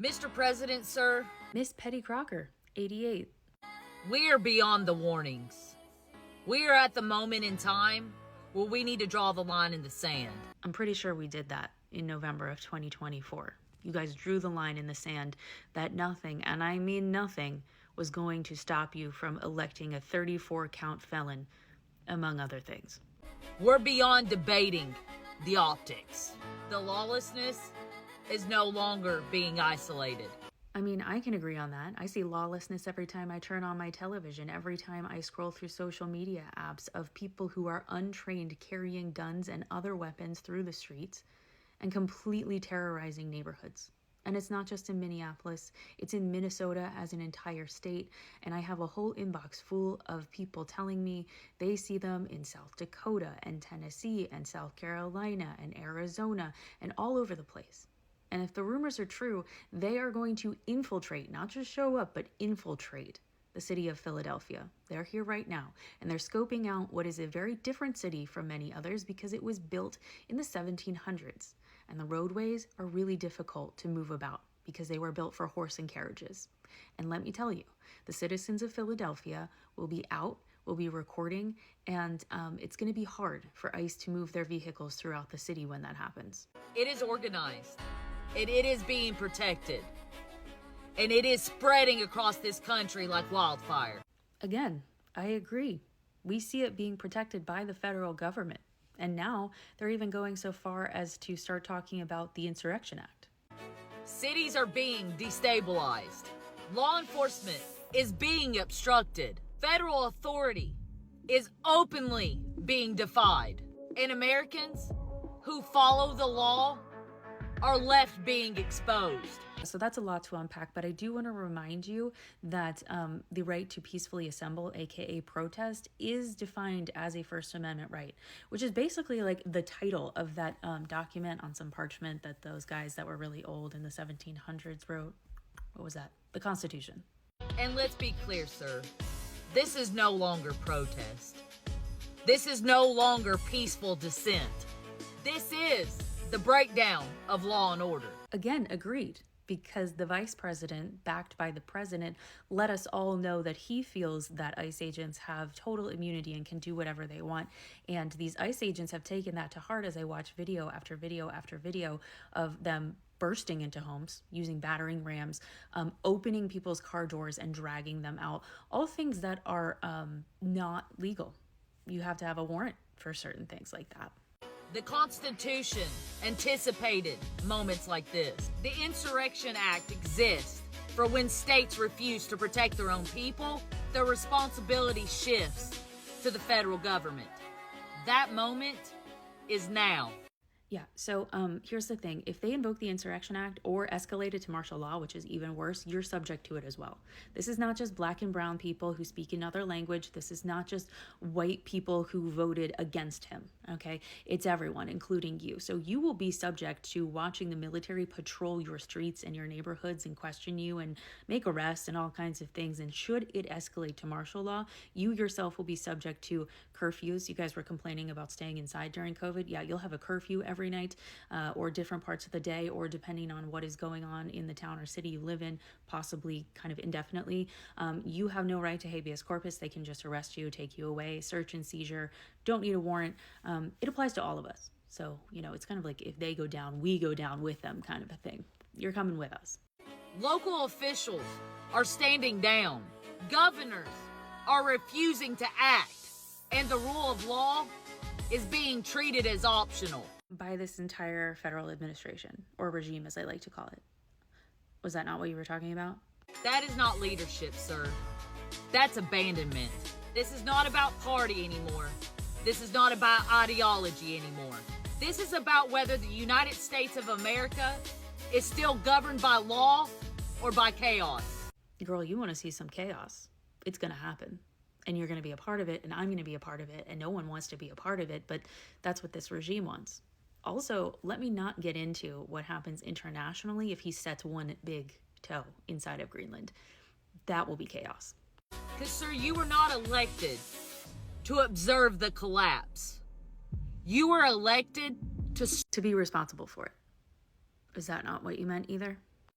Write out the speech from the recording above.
Mr. President, sir. Miss PettyCrocker88. We are beyond the warnings. We are at the moment in time where we need to draw the line in the sand. I'm pretty sure we did that in November of 2024. You guys drew the line in the sand that nothing, and I mean nothing, was going to stop you from electing a 34-count felon, among other things. We're beyond debating the optics. The lawlessness is no longer being isolated. I mean, I can agree on that. I see lawlessness every time I turn on my television, every time I scroll through social media apps of people who are untrained carrying guns and other weapons through the streets and completely terrorizing neighborhoods. And it's not just in Minneapolis, it's in Minnesota as an entire state. And I have a whole inbox full of people telling me they see them in South Dakota and Tennessee and South Carolina and Arizona and all over the place. And if the rumors are true, they are going to infiltrate, not just show up, but infiltrate the city of Philadelphia. They're here right now, and they're scoping out what is a very different city from many others because it was built in the 1700s, and the roadways are really difficult to move about because they were built for horse and carriages. And let me tell you, the citizens of Philadelphia will be out, will be recording, and it's going to be hard for ICE to move their vehicles throughout the city when that happens. It is organized. And it is being protected. And it is spreading across this country like wildfire. Again, I agree. We see it being protected by the federal government. And now they're even going so far as to start talking about the Insurrection Act. Cities are being destabilized. Law enforcement is being obstructed. Federal authority is openly being defied. And Americans who follow the law are left being exposed. So that's a lot to unpack, but I do want to remind you that the right to peacefully assemble, aka protest, is defined as a First Amendment right, which is basically like the title of that document on some parchment that those guys that were really old in the 1700s wrote. What was that? The Constitution. And let's be clear, sir. This is no longer protest. This is no longer peaceful dissent. This is the breakdown of law and order. Again, agreed, because the vice president, backed by the president, let us all know that he feels that ICE agents have total immunity and can do whatever they want. And these ICE agents have taken that to heart as I watch video after video after video of them bursting into homes, using battering rams, opening people's car doors and dragging them out. All things that are not legal. You have to have a warrant for certain things like that. The Constitution anticipated moments like this. The Insurrection Act exists for when states refuse to protect their own people, the responsibility shifts to the federal government. That moment is now. Yeah, so here's the thing. If they invoke the Insurrection Act or escalate it to martial law, which is even worse, you're subject to it as well. This is not just black and brown people who speak another language. This is not just white people who voted against him, okay? It's everyone, including you. So you will be subject to watching the military patrol your streets and your neighborhoods and question you and make arrests and all kinds of things. And should it escalate to martial law, you yourself will be subject to curfews. You guys were complaining about staying inside during COVID. Yeah, you'll have a curfew every night or different parts of the day, or depending on what is going on in the town or city you live in, possibly kind of indefinitely. You have no right to habeas corpus. They can just arrest you, take you away, search and seizure. Don't need a warrant. It applies to all of us. So, you know, it's kind of like if they go down, we go down with them kind of a thing. You're coming with us. Local officials are standing down. Governors are refusing to act. And the rule of law is being treated as optional by this entire federal administration, or regime as I like to call it. Was that not what you were talking about? That is not leadership, sir. That's abandonment. This is not about party anymore. This is not about ideology anymore. This is about whether the United States of America is still governed by law or by chaos. Girl, you want to see some chaos. It's going to happen. And you're going to be a part of it, and I'm going to be a part of it, and no one wants to be a part of it, but that's what this regime wants. Also, let me not get into what happens internationally if he sets one big toe inside of Greenland. That will be chaos. Because, sir, you were not elected to observe the collapse. You were elected to be responsible for it. Is that not what you meant either?